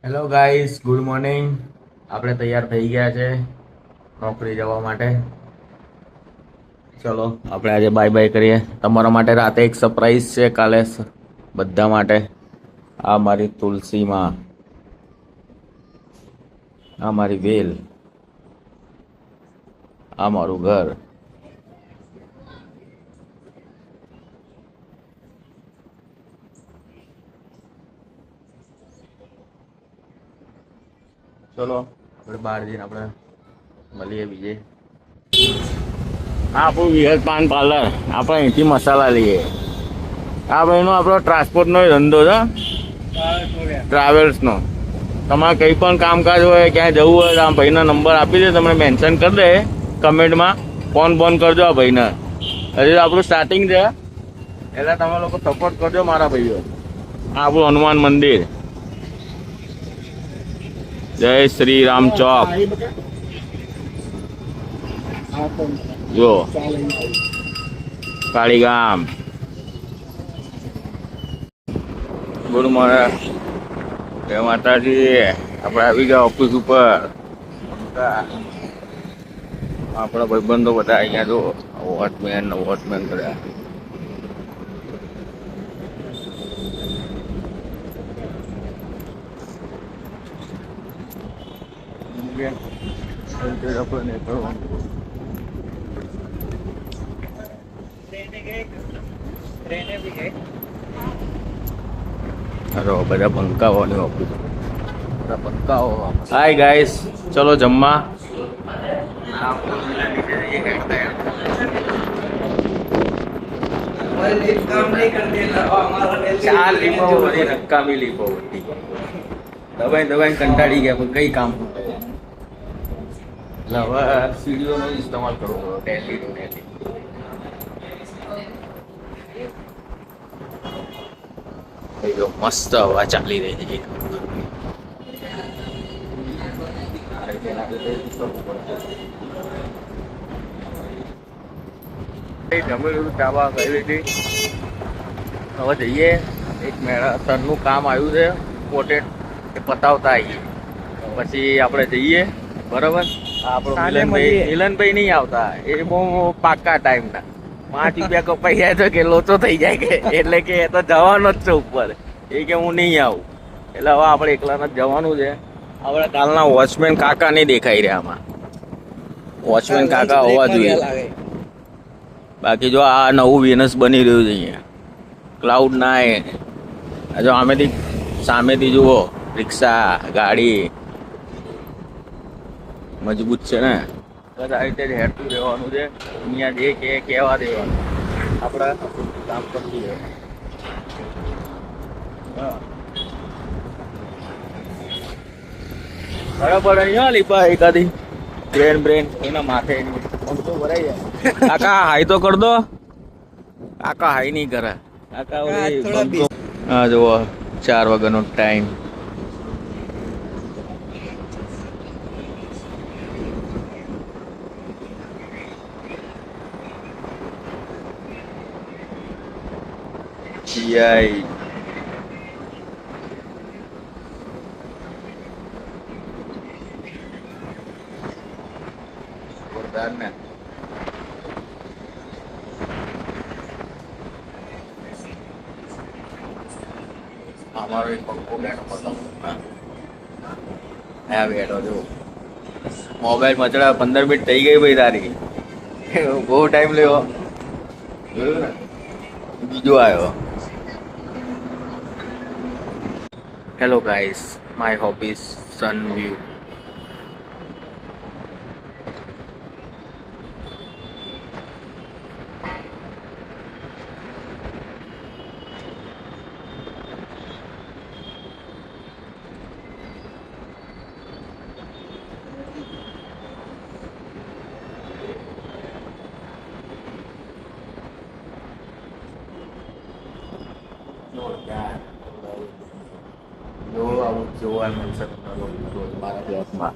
Hello guys, good morning. આપણે તૈયાર થઈ ગયા છે નોકરી જવા માટે. ચલો આપણે આજે બાય બાય કરીએ. તમારા માટે રાતે એક સરપ્રાઈઝ છે કાલે બધા માટે. આ મારી તુલસીમાં, આ મારી વેલ, આ મારું ઘર. ચલો આપણે બહાર જઈને આપણે મળીએ બીજે. આ આપણું વિહત પાન પાર્લર. આપણે અહીંથી મસાલા લઈએ. આ ભાઈનો આપણો ટ્રાન્સપોર્ટનો ધંધો છે, ટ્રાવેલ્સનો. તમારે કંઈ પણ કામકાજ હોય, ક્યાંય જવું હોય તો આ ભાઈનો નંબર આપી દે, તમને મેન્શન કરી દે કમેન્ટમાં. ફોન કરજો આ ભાઈને. હજી આપણું સ્ટાર્ટિંગ છે એટલે તમે લોકો સપોર્ટ કરજો મારા ભાઈઓ. આ આપણું હનુમાન મંદિર. જય શ્રી રામ ચોક. જો કાળીગામ. Good morning. જય માતાજી. આપણે આવી ગયા ઓફિસ ઉપર. આપણા ભાઈબંધો બધા અહીંયા જો વોચમેન કર્યા. બધા પંકાઓની ઓફિસ. બધા પંકાઓ. હાય ગાઈસ, ચલો જમવા. ચાર લીપો બધી નકામી લીપો બધી. દબાઈ કંટાળી ગયા પણ કઈ કામ. એટલે હવે સીડીઓનો ઇસ્તેમાલ કરવો પડો. ટેલી મસ્ત હવા ચાલી રહી છે. જમેલું ચાવા કરી લીધી. હવે જઈએ. એક મેળાસરનું કામ આવ્યું છે ઇમ્પોર્ટેન્ટ, એ પતાવતા આવીએ પછી આપણે જઈએ. બરાબર. આપણો મિલનભાઈ નહીં આવતા, એ બહુ પાક્કા ટાઈમના. 5 રૂપિયા કપાઈ જાય તો કે લોચો થઈ જાય કે, એટલે કે એ તો જવાનો જ છે ઉપર. એ કે હું નહીં આવું. એટલે હવે આપણે એકલાના જ જવાનું છે. આપણે કાલના વોચમેન કાકા નહીં દેખાઈ રહ્યા આમાં. વોચમેન કાકા હોવા જોઈએ. બાકી જો આ નવું વિનસ બની રહ્યું છે અહીંયા, ક્લાઉડ 9. જો સામેથી જુઓ રિક્ષા ગાડી મજબૂત છે ને. બસ આ રીતે જ હેરતું રહેવાનું છે. અહીંયા જે કે કહેવા દેવાનું, આપણે કામ કરતું રહેવાનું. બરાબર. અહીંયા લીપા એકાદી બ્રેન એના માથે તો ભરાઈ જાય. કાકા હાઈ તો કર દો. કાકા હાઈ નહીં કરે. કાકા હા જુઓ 4 વાગ્યાનો ટાઈમ. જોરદાર ને. અમારો એક પંખો બેઠો બેઠો જો મોબાઈલ મચડા. 15 મિનિટ થઈ ગઈ ભાઈ તારી. બહુ ટાઈમ લેવો. બીજો આવ્યો. હેલો ગાઈસ, માય હોબીઝ સન વ્યૂ. જોવા મળશે મારા બ્લોગમાં.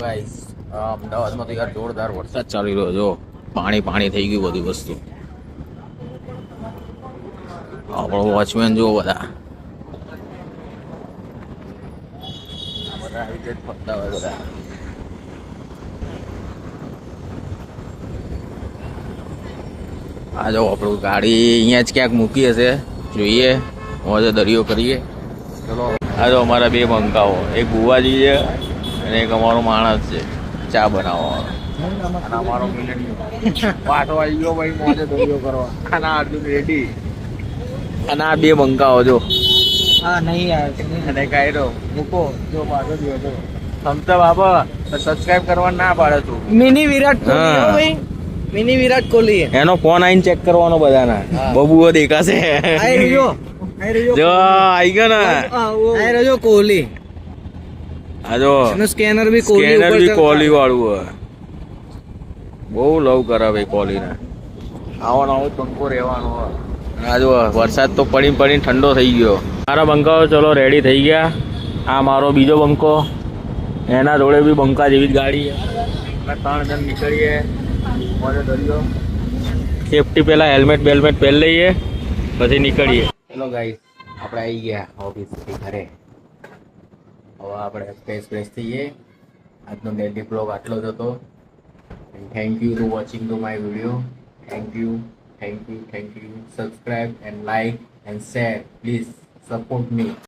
ગાઈસ અમદાવાદમાં તો યાર જોરદાર વરસાદ ચાલી રહ્યો જો પાણી પાણી થઈ ગયું બધી વસ્તુ. આપણો વોચમેન જુઓ બધા આવી રીતે ફરતા હોય બધા. આ જો આપણું ગાડી અહીંયા જ ક્યાંક મૂકી હશે, જોઈએ મોજે દરિયો કરીએ. ચલો આ જો અમારા બે બંકાઓ, એક બુવાજી છે અને એક અમારો માણસ છે ચા બનાવવાનો. અને અમારો પાછો આવી ગયો ભાઈ મોજે દરિયો કરવા. અને અર્જુન રેડી અને આ બે બંકાઓ જો હા નહીં આવે અને કાંઈ તો મૂકો જો પાછો ગયો જો સમતા બાબા સબસ્ક્રાઇબ કરવા ના પાડે તું. મિની વિરાટ કોહલી હો ભાઈ, મિની વિરાટ કોહલી એનો ફોન આઈને ચેક કરવાનો બધાના. બબુઓ દેખાશે જો આઈ ગયો ને આઈ રહ્યો કોહલી. આ જો એનું સ્કેનર બી કોહલી વાળું હોય. બહુ લવ કરે ભાઈ કોહલીને. આવો નવો બંકો રહેવાનો હોય. આ જો વરસાદ તો પડી પડીને ઠંડો થઈ ગયો. મારા બંકાઓ ચલો રેડી થઈ ગયા. આ મારો બીજો બંકો, એના જોડે બી બંકા જેવી જ ગાડી છે. 3 જણ નીકળીએ મોજે દરિયો. સેફટી પહેલા હેલ્મેટ બેલ્મેટ પહેરી લઈએ પછી નીકળીએ. ચલો ગાઈસ આપણે આવી ગયા ઓફિસથી ઘરે. હવે આપણે ફ્રેશ થઈએ. આજનો ડેલી બ્લોગ આટલો જ હતો. Thank you to watching to my video. Thank you. Subscribe and like and share. Please support me.